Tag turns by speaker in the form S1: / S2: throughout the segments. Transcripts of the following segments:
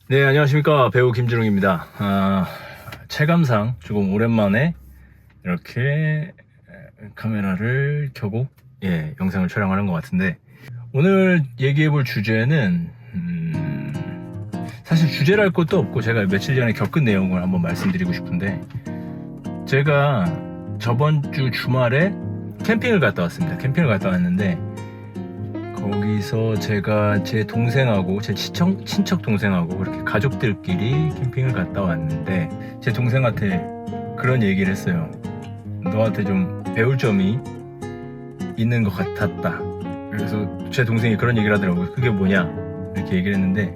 S1: 네, 안녕하십니까. 배우 김준웅입니다. 체감상 조금 오랜만에 이렇게 카메라를 켜고 영상을 촬영하는 것 같은데, 오늘 얘기해 볼 주제는 사실 주제랄 것도 없고 제가 며칠 전에 겪은 내용을 한번 말씀드리고 싶은데, 제가 저번 주 주말에 캠핑을 갔다 왔습니다. 캠핑을 갔다 왔는데, 거기서 제가 제 동생하고 제 친척 동생하고 그렇게 가족들끼리 캠핑을 갔다 왔는데, 제 동생한테 그런 얘기를 했어요. 너한테 좀 배울 점이 있는 것 같았다. 그래서 제 동생이 그런 얘기를 하더라고요. 그게 뭐냐 이렇게 얘기를 했는데,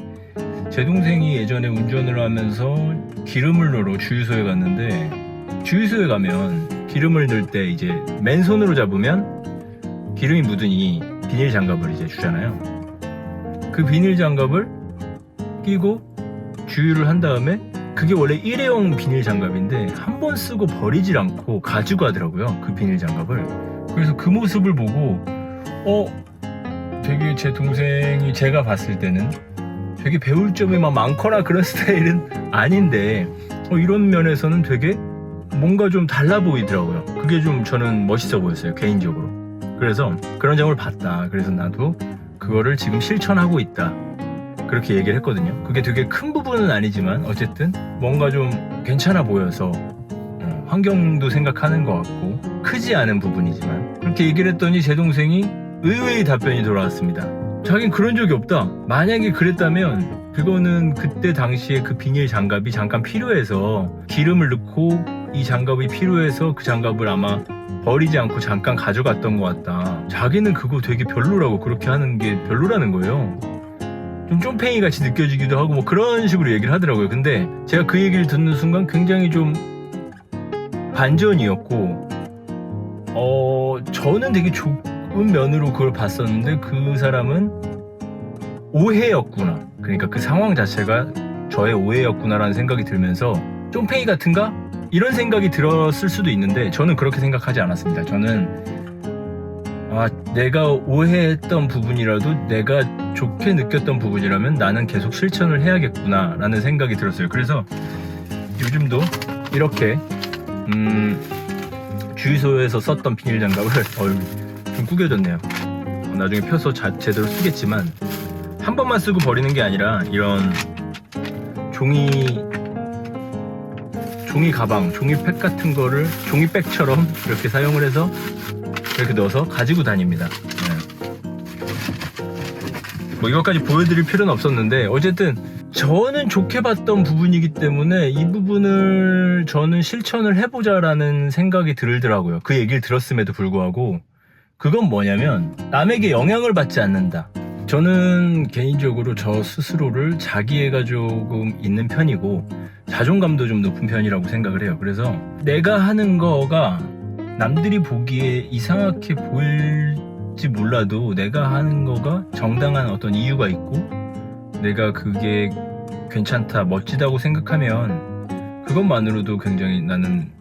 S1: 제 동생이 예전에 운전을 하면서 기름을 넣으러 주유소에 갔는데, 주유소에 가면 기름을 넣을 때 이제 맨손으로 잡으면 기름이 묻으니 비닐 장갑을 이제 주잖아요. 그 비닐 장갑을 끼고 주유를 한 다음에, 그게 원래 일회용 비닐 장갑인데 한 번 쓰고 버리질 않고 가지고 가더라고요, 그 비닐 장갑을. 그래서 그 모습을 보고 되게 제 동생이 제가 봤을 때는 되게 배울 점이 막 많거나 그런 스타일은 아닌데, 이런 면에서는 되게 뭔가 좀 달라 보이더라고요. 그게 좀 저는 멋있어 보였어요, 개인적으로. 그래서 그런 점을 봤다. 그래서 나도 그거를 지금 실천하고 있다, 그렇게 얘기를 했거든요. 그게 되게 큰 부분은 아니지만 어쨌든 뭔가 좀 괜찮아 보여서, 환경도 생각하는 것 같고 크지 않은 부분이지만, 그렇게 얘기를 했더니 제 동생이 의외의 답변이 돌아왔습니다. 자긴 그런 적이 없다. 만약에 그랬다면 그거는 그때 당시에 그 비닐 장갑이 잠깐 필요해서, 기름을 넣고 이 장갑이 필요해서 그 장갑을 아마 버리지 않고 잠깐 가져갔던 것 같다. 자기는 그거 되게 별로라고, 그렇게 하는 게 별로라는 거예요. 좀 쫌팽이 같이 느껴지기도 하고 뭐 그런 식으로 얘기를 하더라고요. 근데 제가 그 얘기를 듣는 순간 굉장히 좀 반전이었고, 저는 되게 좋은 면으로 그걸 봤었는데, 그 사람은 오해였구나, 그러니까 그 상황 자체가 저의 오해였구나라는 생각이 들면서, 쫌팽이 같은가? 이런 생각이 들었을 수도 있는데, 저는 그렇게 생각하지 않았습니다. 저는 내가 오해했던 부분이라도 내가 좋게 느꼈던 부분이라면 나는 계속 실천을 해야겠구나 라는 생각이 들었어요. 그래서 요즘도 이렇게 주유소에서 썼던 비닐 장갑을 좀 구겨졌네요. 나중에 펴서 제대로 쓰겠지만, 한 번만 쓰고 버리는 게 아니라 이런 종이 가방, 종이팩 같은 거를 종이백처럼 이렇게 사용을 해서 이렇게 넣어서 가지고 다닙니다. 뭐 이것까지 보여드릴 필요는 없었는데, 어쨌든 저는 좋게 봤던 부분이기 때문에 이 부분을 저는 실천을 해보자라는 생각이 들더라고요. 그 얘기를 들었음에도 불구하고. 그건 뭐냐면, 남에게 영향을 받지 않는다. 저는 개인적으로 저 스스로를 자기애가 조금 있는 편이고 자존감도 좀 높은 편이라고 생각을 해요. 그래서 내가 하는 거가 남들이 보기에 이상하게 보일지 몰라도, 내가 하는 거가 정당한 어떤 이유가 있고 내가 그게 괜찮다, 멋지다고 생각하면 그것만으로도 굉장히 나는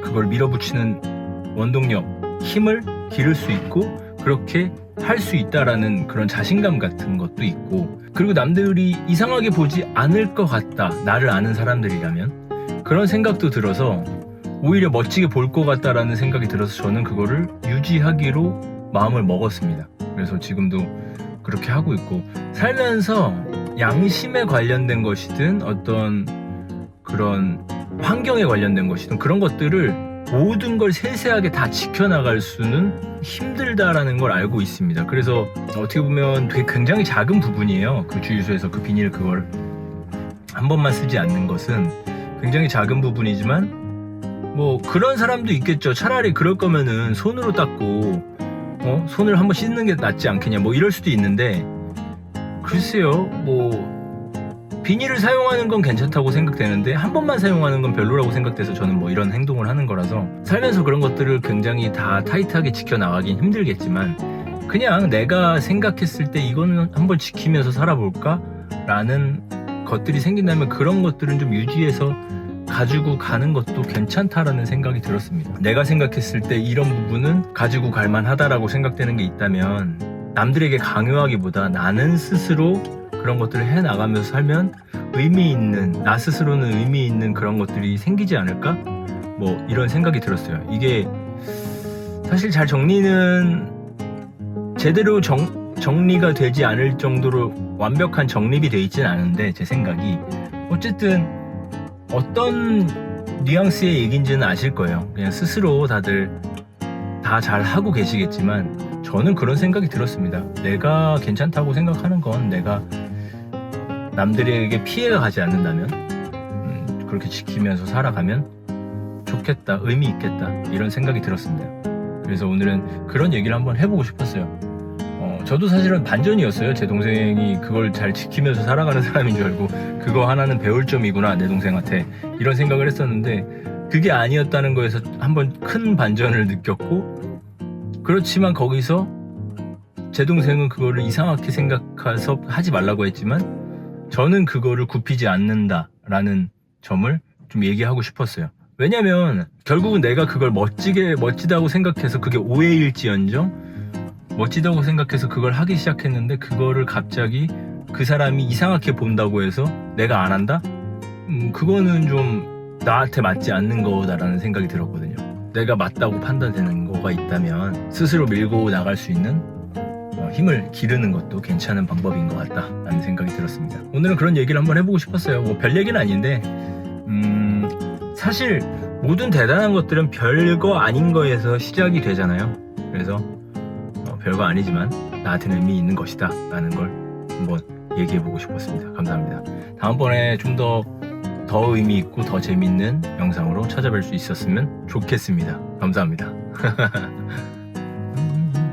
S1: 그걸 밀어붙이는 원동력, 힘을 기를 수 있고, 그렇게 할 수 있다라는 그런 자신감 같은 것도 있고, 그리고 남들이 이상하게 보지 않을 것 같다, 나를 아는 사람들이라면, 그런 생각도 들어서 오히려 멋지게 볼 것 같다라는 생각이 들어서 저는 그거를 유지하기로 마음을 먹었습니다. 그래서 지금도 그렇게 하고 있고, 살면서 양심에 관련된 것이든 어떤 그런 환경에 관련된 것이든 그런 것들을 모든 걸 세세하게 다 지켜나갈 수는 힘들다라는 걸 알고 있습니다. 그래서 어떻게 보면 되게 굉장히 작은 부분이에요. 그 주유소에서 그 비닐 그걸 한 번만 쓰지 않는 것은 굉장히 작은 부분이지만, 뭐 그런 사람도 있겠죠. 차라리 그럴 거면은 손으로 닦고 손을 한번 씻는 게 낫지 않겠냐, 뭐 이럴 수도 있는데, 글쎄요, 뭐 비닐을 사용하는 건 괜찮다고 생각되는데 한 번만 사용하는 건 별로라고 생각돼서 저는 뭐 이런 행동을 하는 거라서, 살면서 그런 것들을 굉장히 다 타이트하게 지켜나가긴 힘들겠지만, 그냥 내가 생각했을 때 이거는 한번 지키면서 살아볼까? 라는 것들이 생긴다면 그런 것들은 좀 유지해서 가지고 가는 것도 괜찮다라는 생각이 들었습니다. 내가 생각했을 때 이런 부분은 가지고 갈만하다라고 생각되는 게 있다면, 남들에게 강요하기보다 나는 스스로 그런 것들을 해나가면서 살면 의미 있는, 나 스스로는 의미 있는 그런 것들이 생기지 않을까? 뭐 이런 생각이 들었어요. 이게 사실 잘 정리는 제대로 정리가 되지 않을 정도로 완벽한 정립이 돼 있진 않은데, 제 생각이 어쨌든 어떤 뉘앙스의 얘기인지는 아실 거예요. 그냥 스스로 다들 다 잘 하고 계시겠지만 저는 그런 생각이 들었습니다. 내가 괜찮다고 생각하는 건 내가 남들에게 피해가 가지 않는다면 그렇게 지키면서 살아가면 좋겠다, 의미 있겠다, 이런 생각이 들었습니다. 그래서 오늘은 그런 얘기를 한번 해보고 싶었어요. 저도 사실은 반전이었어요. 제 동생이 그걸 잘 지키면서 살아가는 사람인 줄 알고 그거 하나는 배울 점이구나 내 동생한테, 이런 생각을 했었는데 그게 아니었다는 거에서 한번 큰 반전을 느꼈고, 그렇지만 거기서 제 동생은 그거를 이상하게 생각해서 하지 말라고 했지만 저는 그거를 굽히지 않는다라는 점을 좀 얘기하고 싶었어요. 왜냐면 결국은 내가 그걸 멋지다고 생각해서 그게 오해일지언정 멋지다고 생각해서 그걸 하기 시작했는데 그거를 갑자기 그 사람이 이상하게 본다고 해서 내가 안 한다? 그거는 좀 나한테 맞지 않는 거다라는 생각이 들었거든요. 내가 맞다고 판단되는 거가 있다면 스스로 밀고 나갈 수 있는 힘을 기르는 것도 괜찮은 방법인 것 같다라는 생각이 들었습니다. 오늘은 그런 얘기를 한번 해보고 싶었어요. 뭐 별 얘기는 아닌데 사실 모든 대단한 것들은 별거 아닌 거에서 시작이 되잖아요. 그래서 별거 아니지만 나한테는 의미 있는 것이다 라는 걸 한번 얘기해보고 싶었습니다. 감사합니다. 다음번에 좀 더 의미 있고 더 재밌는 영상으로 찾아뵐 수 있었으면 좋겠습니다. 감사합니다.